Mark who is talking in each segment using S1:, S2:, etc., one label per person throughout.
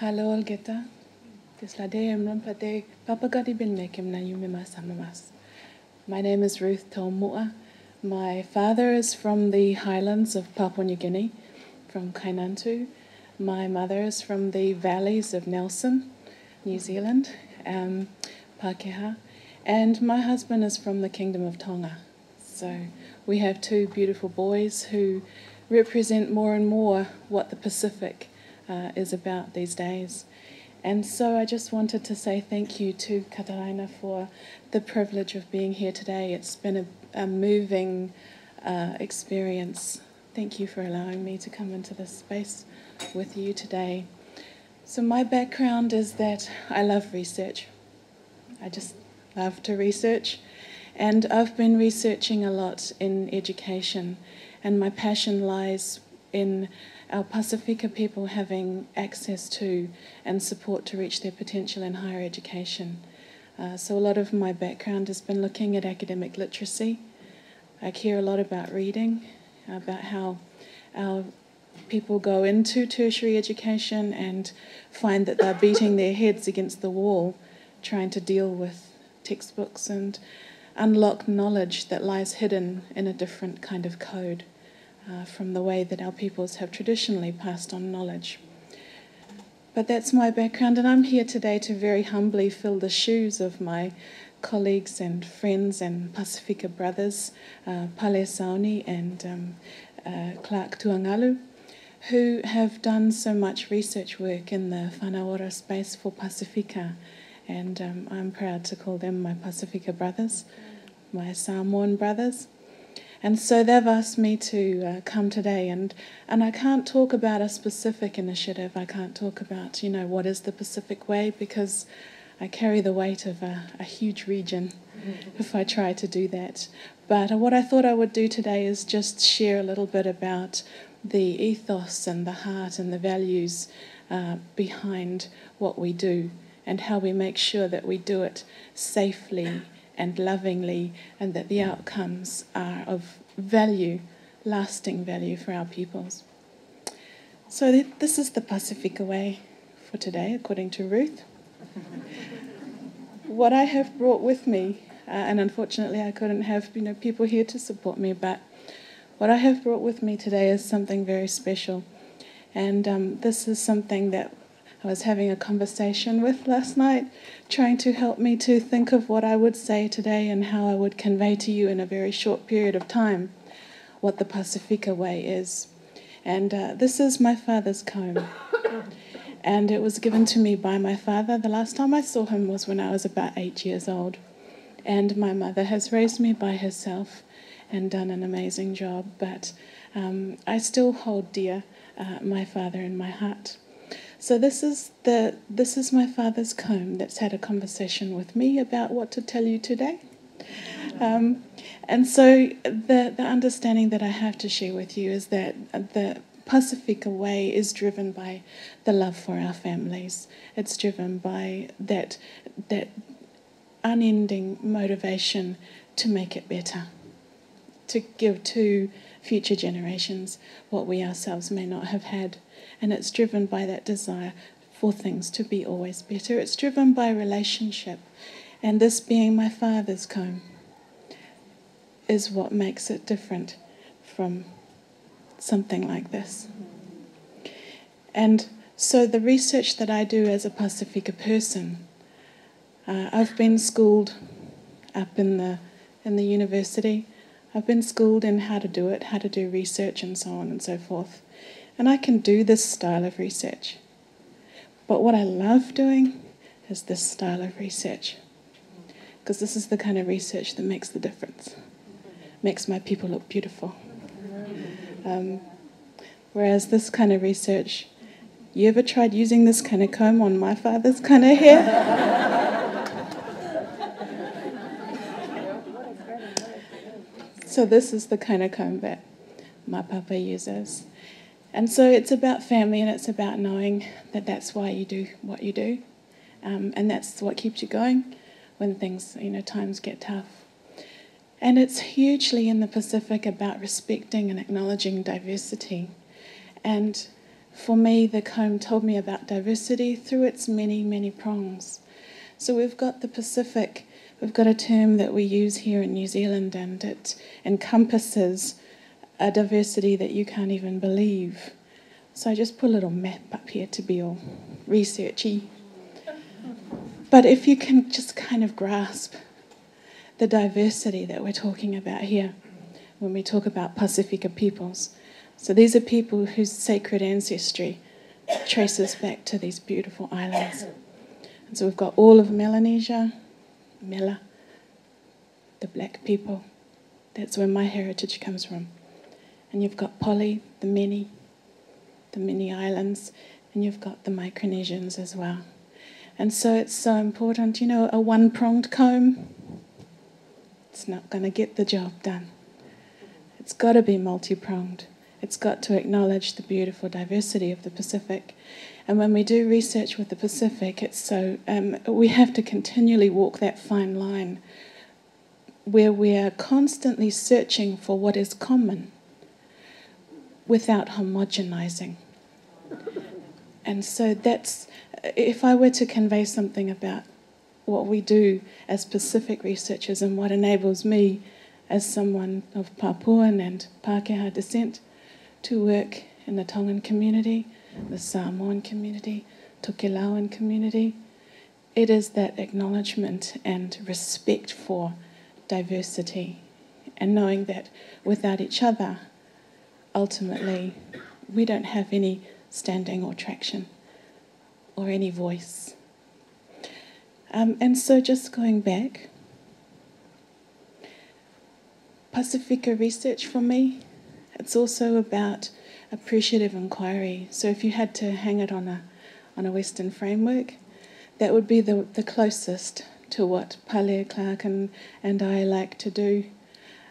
S1: Halo Algeta, Tislade Mrampate, Papagadi Binnekim na Yumimas Amamas. My name is Ruth Toumu'a. My father is from the highlands of Papua New Guinea, from Kainantu. My mother is from the valleys of Nelson, New Zealand, Pākehā. And my husband is from the Kingdom of Tonga. So we have two beautiful boys who represent more and more what the Pacific is about these days. And so I just wanted to say thank you to Kataraina for the privilege of being here today. It's been a moving experience. Thank you for allowing me to come into this space with you today. So my background is that I love research. I just love to research. And I've been researching a lot in education. And my passion lies in our Pacifica people having access to and support to reach their potential in higher education. So a lot of my background has been looking at academic literacy. I care a lot about reading, about how our people go into tertiary education and find that they're beating their heads against the wall trying to deal with textbooks and unlock knowledge that lies hidden in a different kind of code. From the way that our peoples have traditionally passed on knowledge. But that's my background, and I'm here today to very humbly fill the shoes of my colleagues and friends and Pasifika brothers, Pale Sauni and Clark Tuangalu, who have done so much research work in the Whānau Ora space for Pacifica, and I'm proud to call them my Pasifika brothers, my Samoan brothers. And so they've asked me to come today, and I can't talk about a specific initiative. I can't talk about, what is the Pacific Way, because I carry the weight of a huge region if I try to do that. But what I thought I would do today is just share a little bit about the ethos and the heart and the values behind what we do, and how we make sure that we do it safely and lovingly, and that the outcomes are of value, lasting value for our peoples. So this is the Pasifika Way for today, according to Ruth. What I have brought with me, and unfortunately I couldn't have people here to support me, but what I have brought with me today is something very special. And this is something that I was having a conversation with last night, trying to help me to think of what I would say today and how I would convey to you in a very short period of time what the Pasifika Way is. And this is my father's comb. And it was given to me by my father. The last time I saw him was when I was about 8 years old. And my mother has raised me by herself and done an amazing job. But I still hold dear my father in my heart. So this is my father's comb that's had a conversation with me about what to tell you today. And so the understanding that I have to share with you is that the Pasifika Way is driven by the love for our families. It's driven by that unending motivation to make it better, to give to future generations what we ourselves may not have had. And it's driven by that desire for things to be always better. It's driven by relationship. And this being my father's comb is what makes it different from something like this. And so the research that I do as a Pasifika person, I've been schooled up in the university. I've been schooled in how to do it, how to do research and so on and so forth. And I can do this style of research. But what I love doing is this style of research. Because this is the kind of research that makes the difference. Makes my people look beautiful. Whereas this kind of research, you ever tried using this kind of comb on my father's kind of hair? So this is the kind of comb that my papa uses. And so it's about family, and it's about knowing that that's why you do what you do. And that's what keeps you going when things, times get tough. And it's hugely in the Pacific about respecting and acknowledging diversity. And for me, the comb told me about diversity through its many, many prongs. So we've got the Pacific, we've got a term that we use here in New Zealand, and it encompasses a diversity that you can't even believe. So I just put a little map up here to be all researchy. But if you can just kind of grasp the diversity that we're talking about here when we talk about Pacifica peoples. So these are people whose sacred ancestry traces back to these beautiful islands. And so we've got all of Melanesia, Mela, the black people. That's where my heritage comes from. And you've got Poli, the many islands, and you've got the Micronesians as well. And so it's so important, you know, a one-pronged comb, it's not going to get the job done. It's got to be multi-pronged. It's got to acknowledge the beautiful diversity of the Pacific. And when we do research with the Pacific, it's so we have to continually walk that fine line where we are constantly searching for what is common without homogenizing. And so that's, if I were to convey something about what we do as Pacific researchers and what enables me as someone of Papuan and Pākehā descent to work in the Tongan community, the Samoan community, Tokelauan community, it is that acknowledgement and respect for diversity and knowing that without each other, ultimately, we don't have any standing or traction or any voice. And so just going back, Pacifica research for me, it's also about appreciative inquiry. So if you had to hang it on a Western framework, that would be the closest to what Pale Clark and I like to do.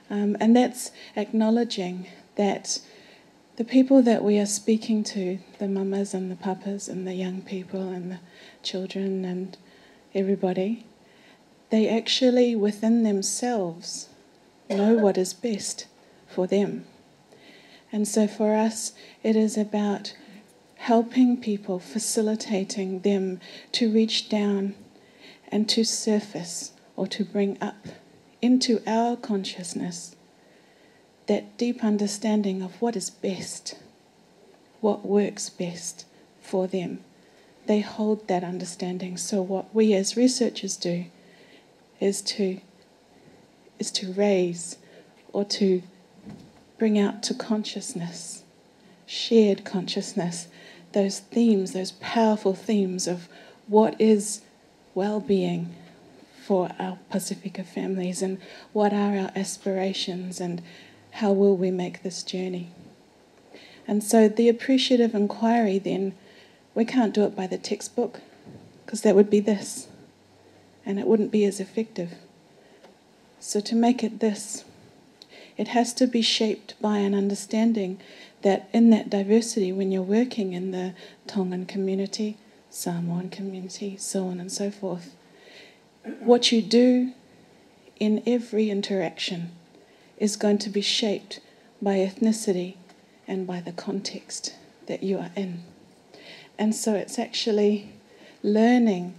S1: And that's acknowledging that the people that we are speaking to, the mamas and the papas and the young people and the children and everybody, they actually within themselves know what is best for them. And so for us, it is about helping people, facilitating them to reach down and to surface or to bring up into our consciousness that deep understanding of what is best, what works best for them. They hold that understanding. So what we as researchers do is to raise or to bring out to consciousness, shared consciousness, those themes, those powerful themes of what is well-being for our Pacifica families and what are our aspirations and how will we make this journey. And so the appreciative inquiry then, we can't do it by the textbook because that would be this and it wouldn't be as effective. So to make it this, it has to be shaped by an understanding that in that diversity, when you're working in the Tongan community, Samoan community, so on and so forth, what you do in every interaction is going to be shaped by ethnicity and by the context that you are in. And so it's actually learning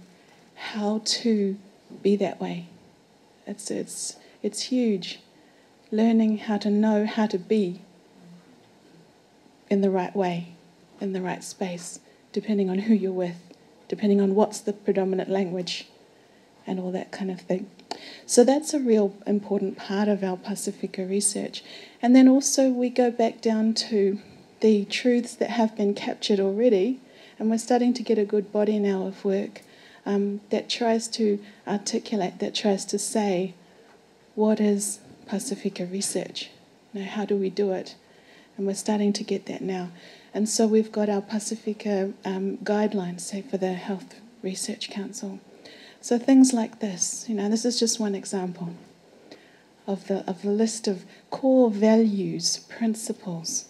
S1: how to be that way. It's huge. Learning how to know how to be in the right way, in the right space, depending on who you're with, depending on what's the predominant language, and all that kind of thing. So that's a real important part of our Pacifica research. And then also we go back down to the truths that have been captured already, and we're starting to get a good body now of work that tries to articulate, that tries to say, what is Pacifica research? You know, how do we do it? And we're starting to get that now. And so we've got our Pacifica guidelines, say, for the Health Research Council. So things like this, you know, this is just one example of the list of core values, principles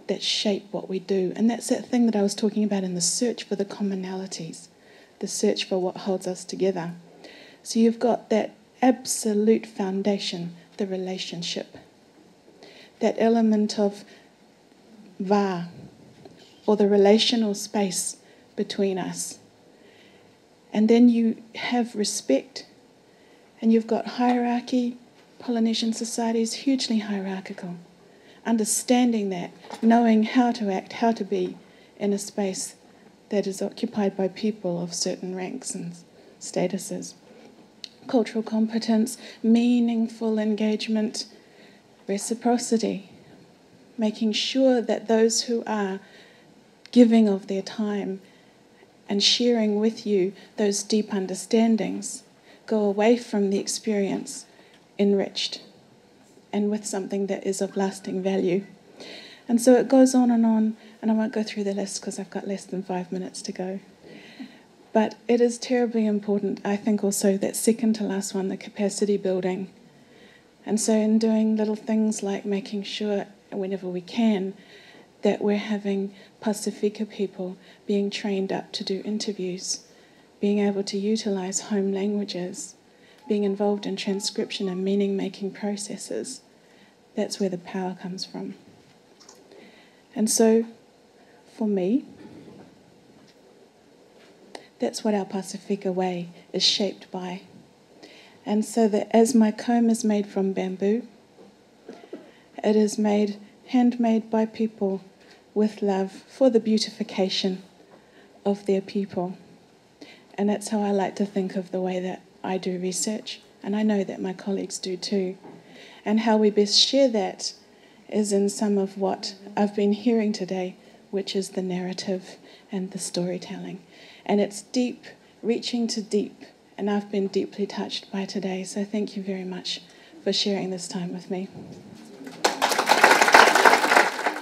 S1: that shape what we do. And that's that thing that I was talking about in the search for the commonalities, the search for what holds us together. So you've got that absolute foundation, the relationship, that element of va, or the relational space between us. And then you have respect, and you've got hierarchy. Polynesian society is hugely hierarchical. Understanding that, knowing how to act, how to be in a space that is occupied by people of certain ranks and statuses. Cultural competence, meaningful engagement, reciprocity, making sure that those who are giving of their time and sharing with you those deep understandings go away from the experience enriched and with something that is of lasting value. And so it goes on, and I won't go through the list because I've got less than 5 minutes to go. But it is terribly important, I think also, that second to last one, the capacity building. And so in doing little things like making sure, whenever we can, that we're having Pacifica people being trained up to do interviews, being able to utilise home languages, being involved in transcription and meaning-making processes. That's where the power comes from. And so, for me, that's what our Pasifika Way is shaped by. And so that as my comb is made from bamboo, it is made, handmade by people with love for the beautification of their people. And that's how I like to think of the way that I do research, and I know that my colleagues do too. And how we best share that is in some of what I've been hearing today, which is the narrative and the storytelling. And it's deep, reaching to deep, and I've been deeply touched by today. So thank you very much for sharing this time with me.